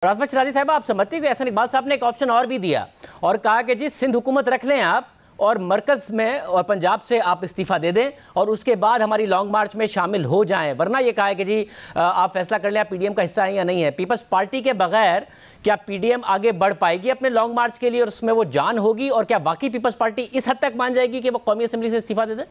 राजमा शराजी साहब, आप समझते हैं कि एहसान इकबाल साहब ने एक ऑप्शन और भी दिया और कहा कि जी सिंध हुकूमत रख लें आप और मरकज में और पंजाब से आप इस्तीफ़ा दे दें और उसके बाद हमारी लॉन्ग मार्च में शामिल हो जाएं, वरना ये कहा है कि जी आप फैसला कर लें आप पीडीएम का हिस्सा हैं या नहीं है। पीपल्स पार्टी के बगैर क्या पीडीएम आगे बढ़ पाएगी अपने लॉन्ग मार्च के लिए और उसमें वो जान होगी, और क्या वाकई पीपल्स पार्टी इस हद तक मान जाएगी कि वो कौमी असम्बली से इस्तीफ़ा दे दें?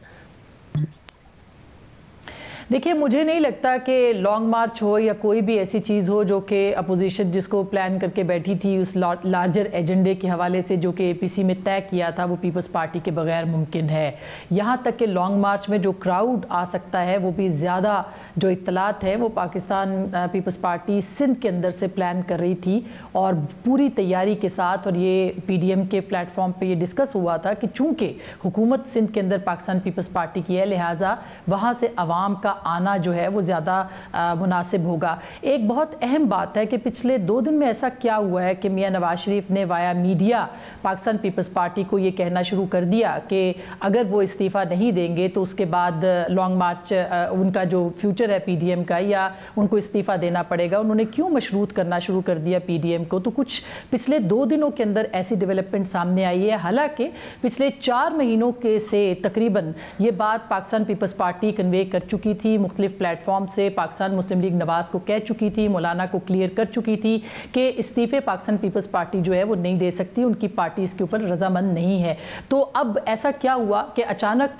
देखिए, मुझे नहीं लगता कि लॉन्ग मार्च हो या कोई भी ऐसी चीज़ हो जो कि अपोजिशन जिसको प्लान करके बैठी थी उस लार्जर एजेंडे के हवाले से जो कि एपीसी में तय किया था वो पीपल्स पार्टी के बगैर मुमकिन है। यहाँ तक कि लॉन्ग मार्च में जो क्राउड आ सकता है वो भी ज़्यादा जो इत्तलात है वो पाकिस्तान पीपल्स पार्टी सिंध के अंदर से प्लान कर रही थी और पूरी तैयारी के साथ, और ये पीडीएम के प्लेटफॉर्म पे ये डिस्कस हुआ था कि चूँकि हुकूमत सिंध के अंदर पाकिस्तान पीपल्स पार्टी की है, लिहाजा वहाँ से अवाम का आना जो है वो ज़्यादा मुनासिब होगा। एक बहुत अहम बात है कि पिछले 2 दिन में ऐसा क्या हुआ है कि मियां नवाज शरीफ ने via media Pakistan Peoples Party को ये कहना शुरू कर दिया कि अगर वो इस्तीफ़ा नहीं देंगे तो उसके बाद लॉन्ग मार्च उनका जो फ्यूचर है पीडीएम का, या उनको इस्तीफ़ा देना पड़ेगा। उन्होंने क्यों मशरूत करना शुरू कर दिया पीडीएम को? तो कुछ पिछले 2 दिनों के अंदर ऐसी डेवलपमेंट सामने आई है। हालांकि पिछले 4 महीनों के से तकरीबन ये बात पाकिस्तान पीपल्स पार्टी कन्वे कर चुकी थी, मुख्तलिफ प्लेटफॉर्म से पाकिस्तान मुस्लिम लीग नवाज को कह चुकी थी, मौलाना को क्लियर कर चुकी थी कि इस्तीफ़े पाकिस्तान पीपल्स पार्टी जो है वो नहीं दे सकती, उनकी पार्टी इसके ऊपर रजामंद नहीं है। तो अब ऐसा क्या हुआ कि अचानक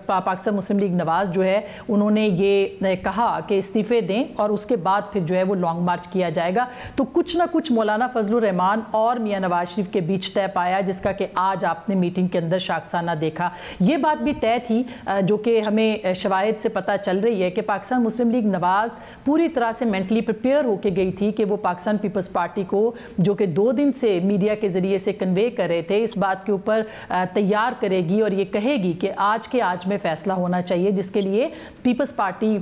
पाकिस्तान मुस्लिम लीग नवाज जो है उन्होंने ये कहा कि इस्तीफ़े दें और उसके बाद फिर जो है वो लॉन्ग मार्च किया जाएगा। तो कुछ ना कुछ मौलाना फजलुर रहमान और मियां नवाज शरीफ के बीच तय पाया, जिसका कि आज आपने मीटिंग के अंदर शाखसाना देखा। ये बात भी तय थी जो कि हमें शवाहिद से पता चल रही है कि पाकिस्तान मुस्लिम लीग नवाज पूरी तरह से मेंटली प्रिपेयर होकर गई थी कि वो पाकिस्तान पीपल्स पार्टी को, जो कि 2 दिन से मीडिया के ज़रिए से कन्वे कर रहे थे, इस बात के ऊपर तैयार करेगी और ये कहेगी कि आज के आज में फ़ैसला होना चाहिए, जिसके लिए पीपल्स पार्टी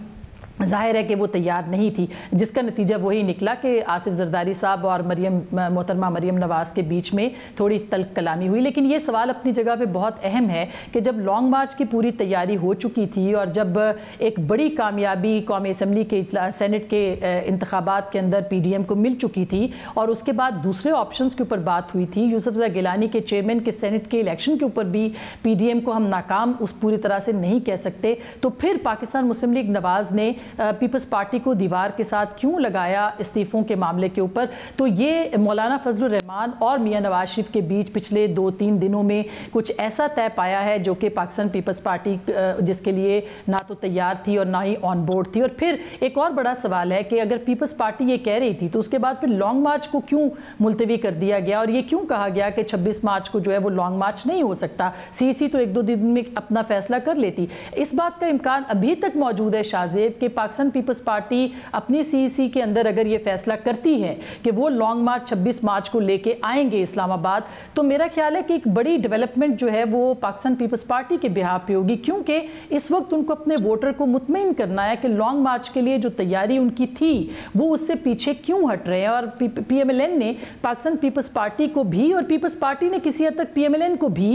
ज़ाहिर है कि वो तैयार नहीं थी, जिसका नतीजा वही निकला कि आसिफ जरदारी साहब और मोहतरमा मरियम नवाज़ के बीच में थोड़ी तल्ख कलामी हुई। लेकिन ये सवाल अपनी जगह पे बहुत अहम है कि जब लॉन्ग मार्च की पूरी तैयारी हो चुकी थी और जब एक बड़ी कामयाबी कौमी असम्बली के सेनेट के इंतखाबात के अंदर पीडीएम को मिल चुकी थी और उसके बाद दूसरे ऑप्शंस के ऊपर बात हुई थी, यूसुफ गिलानी के चेयरमैन के सेनेट के इलेक्शन के ऊपर भी पीडीएम को हम नाकाम उस पूरी तरह से नहीं कह सकते, तो फिर पाकिस्तान मुस्लिम लीग नवाज़ ने पीपल्स पार्टी को दीवार के साथ क्यों लगाया इस्तीफ़ों के मामले के ऊपर? तो ये मौलाना फजलुर रहमान और मियां नवाज शरीफ के बीच पिछले 2-3 दिनों में कुछ ऐसा तय पाया है जो कि पाकिस्तान पीपल्स पार्टी जिसके लिए ना तो तैयार थी और ना ही ऑन बोर्ड थी। और फिर एक और बड़ा सवाल है कि अगर पीपल्स पार्टी ये कह रही थी तो उसके बाद फिर लॉन्ग मार्च को क्यों मुलतवी कर दिया गया और ये क्यों कहा गया कि 26 मार्च को जो है वो लॉन्ग मार्च नहीं हो सकता, सीसी तो 1-2 दिन में अपना फैसला कर लेती। इस बात का इम्कान अभी तक मौजूद है शाहजेब कि पाकिस्तान पीपल्स पार्टी अपनी सीसी के अंदर अगर ये फैसला करती है कि वो लॉन्ग मार्च 26 मार्च को लेके आएंगे इस्लामाबाद, तो मेरा ख्याल है कि एक बड़ी डेवलपमेंट जो है वो पाकिस्तान पीपल्स पार्टी के बिहाफ पे होगी, क्योंकि इस वक्त उनको अपने वोटर को मुतमईन करना है कि लॉन्ग मार्च के लिए जो तैयारी उनकी थी वो उससे पीछे क्यों हट रहे हैं। और पीएमएलएन ने पाकिस्तान पीपल्स पार्टी को भी और पीपल्स पार्टी ने किसी हद तक पीएमएलएन को भी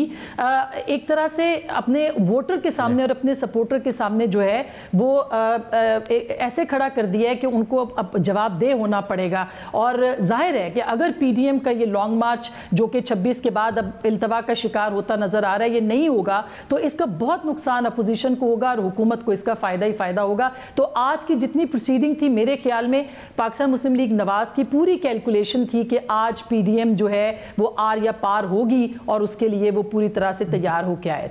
एक तरह से अपने वोटर के सामने और अपने सपोर्टर के सामने जो है वो ऐसे खड़ा कर दिया है कि उनको अब जवाबदेह होना पड़ेगा। और जाहिर है कि अगर पीडीएम का ये लॉन्ग मार्च जो कि 26 के बाद अब इल्तवा का शिकार होता नजर आ रहा है, ये नहीं होगा तो इसका बहुत नुकसान अपोजिशन को होगा और हुकूमत को इसका फ़ायदा ही फ़ायदा होगा। तो आज की जितनी प्रोसीडिंग थी, मेरे ख्याल में पाकिस्तान मुस्लिम लीग नवाज़ की पूरी कैलकुलेशन थी कि आज पीडीएम जो है वो आर या पार होगी और उसके लिए वो पूरी तरह से तैयार होकर आए।